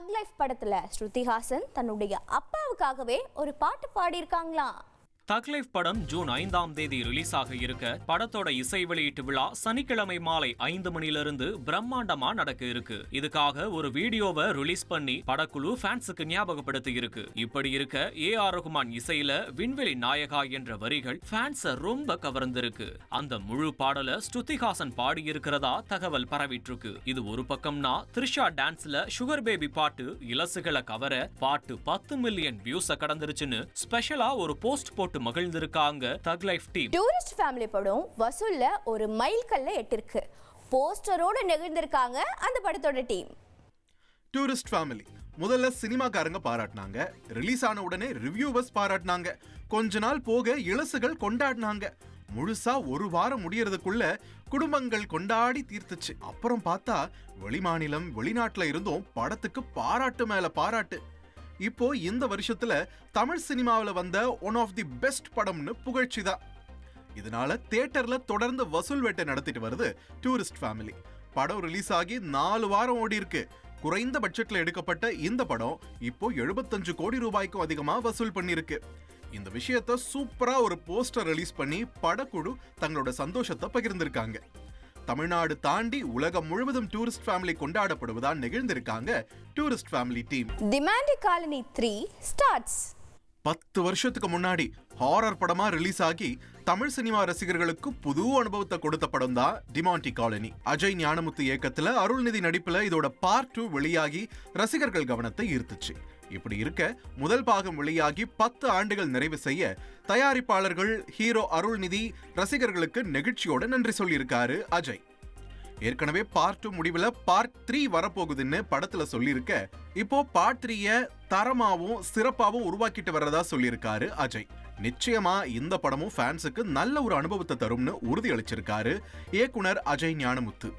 தக் லைஃப் படத்துல ஸ்ருதிஹாசன் தன்னுடைய அப்பாவுக்காகவே ஒரு பாட்டு பாடியிருக்காங்களாம். தக் லைஃப் படம் ஜூன் 5ஆம் தேதி ரிலீஸ் ஆக இருக்க படத்தோட இசை வெளியீட்டு விழா சனிக்கிழமை மாலை 5 மணிலிருந்து பிரம்மாண்டமா நடக்க இருக்கு. இதுக்காக ஒரு வீடியோவை ரிலீஸ் பண்ணி படக்குழு ஃபேன்ஸுக்கு ஞாபகப்படுத்தி இருக்கு. இப்படி இருக்க ஏ.ஆர். ரஹ்மான் இசையில விண்வெளி நாயகா என்ற வரிகள் ஃபேன்ஸ ரொம்ப கவர்ந்திருக்கு. அந்த முழு பாடல ஸ்ருதிஹாசன் பாடி இருக்கிறதா தகவல் பரவிட்டு இருக்கு. இது ஒரு பக்கம்னா த்ரிஷா டான்ஸ்ல சுகர் பேபி பாட்டு இலசுகளை கவர பாட்டு 10 மில்லியன் வியூஸ கடந்துருச்சுன்னு ஸ்பெஷலா ஒரு போஸ்ட் போட்டு மகிழ்ந்திருக்காங்க தக் லைஃப் டீம். டூரிஸ்ட் ஃபேமிலி படம் வசூல்ல ஒரு மைல்கல்ல எட்டிருக்கு. போஸ்டரோட நெகிழ்ந்திருக்காங்க அந்த படத்தோட டீம். டூரிஸ்ட் ஃபேமிலி முதல்ல சினிமாக்காரங்க பாராட்டினாங்க, ரிலீஸ் ஆன உடனே ரிவ்யூவர்ஸ் பாராட்டினாங்க, கொஞ்ச நாள் போக இளசுகள் கொண்டாடினாங்க. முழுசா ஒரு வாரம் முடியறதுக்குள்ள குடும்பங்கள் கொண்டாடி தீர்த்துச்சு. அப்புறம் பார்த்தா வெளிமாநிலம் வெளிநாட்டுல இருந்தும் படத்துக்கு பாராட்டு மேல பாராட்டு. இப்போ இந்த வருஷத்துல தமிழ் சினிமாவில் வந்த ஒன் ஆஃப் தி பெஸ்ட் படம்னு புகழ்ச்சிதான். இதனால தியேட்டர்ல தொடர்ந்து வசூல் வேட்டை நடத்திட்டு வருது டூரிஸ்ட் ஃபேமிலி. படம் ரிலீஸ் ஆகி 4 வாரம் ஓடி இருக்கு. குறைந்த பட்ஜெட்ல எடுக்கப்பட்ட இந்த படம் இப்போ 75 கோடி ரூபாய்க்கும் அதிகமா வசூல் பண்ணிருக்கு. இந்த விஷயத்த சூப்பரா ஒரு போஸ்டர் ரிலீஸ் பண்ணி படக்குழு தங்களோட சந்தோஷத்தை பகிர்ந்திருக்காங்க. தமிழ்நாடு தாண்டி உலகம் முழுவதும் டூரிஸ்ட் ஃபேமிலி கொண்டாடப்படுவதா நெகிழ்ந்திருக்காங்க tourist family team. Demonte colony 3 starts. 10 வருஷத்துக்கு முன்னாடி ஹாரர் படமா ரிலீஸ் ஆகி தமிழ் சினிமா ரசிகர்களுக்கு புது அனுபவத்தை கொடுத்த படம் தான் டிமாண்டி காலனி. அஜய் ஞானமுத்து இயக்கத்துல அருள்நிதி நடிப்புல இதோட பார்ட் 2 வெளியாகி ரசிகர்கள் கவனத்தை ஈர்த்துச்சு. இப்படி இருக்க முதல் பாகம் வெளியாகி 10 ஆண்டுகள் நிறைவு செய்ய தயாரிப்பாளர்கள் ஹீரோ அருள்நிதி ரசிகர்களுக்கு நெகிழ்ச்சியோட நன்றி சொல்லியிருக்காரு அஜய். ஏற்கனவே பார்ட் 2 முடிவுல பார்ட் 3 வரப்போகுதுன்னு படத்துல சொல்லியிருக்க, இப்போ பார்ட் 3 தரமாவும் சிறப்பாவும் உருவாக்கிட்டு வர்றதா சொல்லியிருக்காரு அஜய். நிச்சயமா இந்த படமும் ஃபேன்ஸுக்கு நல்ல ஒரு அனுபவத்தை தரும்னு உறுதி அளிச்சிருக்காரு இயக்குனர் அஜய் ஞானமுத்து.